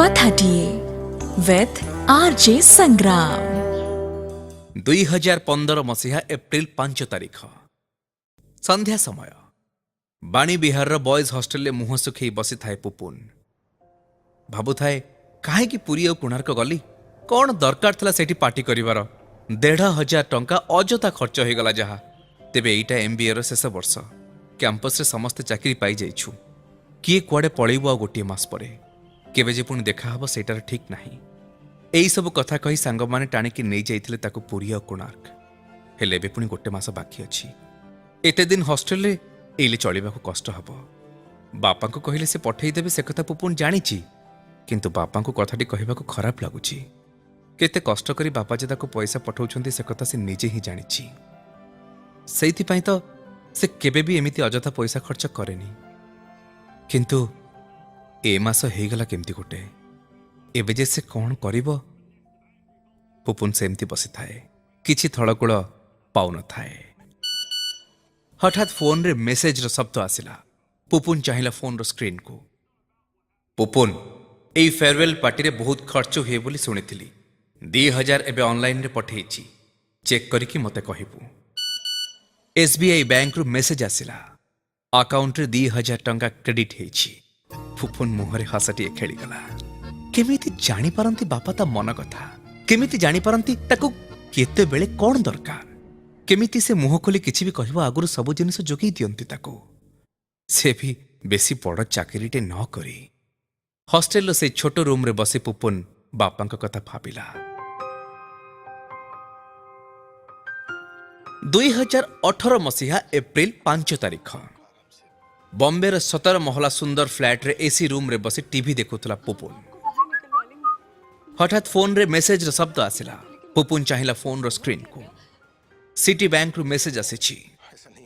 कथाटिए with RJ संग्राम। 2015 मसीहा April 5 तारिख संध्या समय बाणी विहार बॉयज हॉस्टेल में मुह सुखई बसी थाए पुपुन। भाबु थाए कहीं पुरी और कोणार्क गली कौन दरकार थला सेठी पार्टी करिवार। 1500 टंका अजथा खर्च हो गला जहा। तेबे एटा एमबीए रो शेष वर्ष कैंपस रे समस्त चाकरी पाई जाइछु। किए कुआडे पळैबो आ गोटे मास परे केबे जे पुणी देखा हबो सेटार ठीक नाही। एई सब कथा कही सांग माने टाणिकी नहीं जाइथिले ताकू पुरी और कोणार्क। हेले बे पुणी गोटे मास बाकी अछि। एते दिन हॉस्टेल रे एले चलिबाकू कष्ट हबो। बापा को कहिले से पठेई देबे से कथा पुपुन जानिछि, किंतु बापा को कथाटी कहिबाकू खराब लागुछि। केते कष्ट करी बापा जे ताकू पैसा पठाउछन्ती से कथा से निजे ही जानिछि। सेइथि पई तो से केबे भी एमिति अजथा पैसा खर्च करेनी। किंतु ए मास हेगला केमती गोटे एबे जे से कौन करिबो। पुपुन सेमती बसी थाए किछि थळकूळ पाउ न थाए। हठात फोन रे मेसेज रो शब्द आसिला। पुपुन चाहिला फोन रो स्क्रीन को। पुपुन एई फेयरवेल पार्टी रे बहुत खर्च हुए बोली सुनिथिली। 2000 एबे ऑनलाइन रे पठेइछि, चेक करिकि मते कहिबु। एसबीआई बैंक रू मेसेज आसिला। अकाउंट रे 2000 टंका क्रेडिट हेछि। पुपुन मुहरे हसटिए खेलीगला। केमिति जानी पारंती बापा ता मन कथा, केमिति जानी पारंती ताकू केते बेले कौन दरकार, केमिति से मुह खोली किछि भी कहबो आगुरु सब जिनिस जोगी दियंती ताकू। से भी बेसी बड़ चाकरीटे न करी हॉस्टेल से छोट रूम रे बसी पुपुन बापा कथा भाबिला। 2018 मसीहा एप्रिल 5 तारिख बॉम्बे रे 17 महला सुंदर फ्लैट रे एसी रूम रे बसी टीवी देखुतला पुपुन। हठात फोन रे मेसेज रो शब्द आसिला। पुपुन चाहिला फोन रो स्क्रीन को। सिटी बैंक रू मेसेज आसीछि।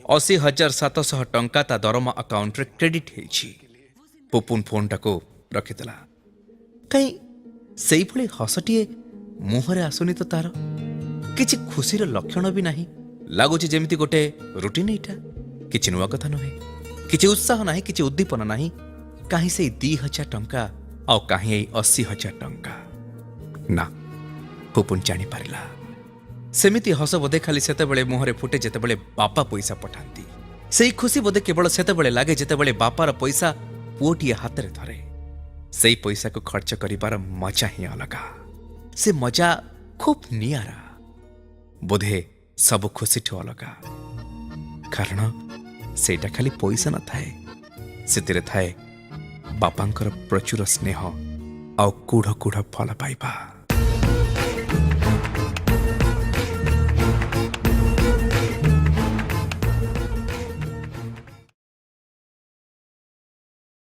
80,700 टंका ता दरमा अकाउंट रे क्रेडिट हेछि। पुपुन फोन टाको रखितला। कहीं सेई भली हसटिए मुहरे आसुनी तो तार किछि खुशी रो लक्षण भी नाही। लागुछि जेमिति गोटे रूटीन एटा, किछि नुवा कथा नहे, किछि उत्साह नाही, किछि उद्दीपना नाही। काहे से 2000 टंका आ काहे 80,000 टंका ना। पुपुन जानी पारिला। सेमिति हस बोधे खाली सेते बेले मुहरे फुटे जेते बेले बापा पैसा पठांती। सेई खुशी बोधे केवल सेते बेले लागे जेते बेले बापार पैसा पुओटिए हाथ रे धरे। सेई पैसा को खर्च करिबार मजा ही अलगा। से मजा खूब नियारा। बोधे सब खुशी ठो अलगा। कारण सेटा खाली पैसा न थाए, सेतिरे थाए बापांकर प्रचुर स्नेह आ कूढ़ कूढ़ फल पाइबा।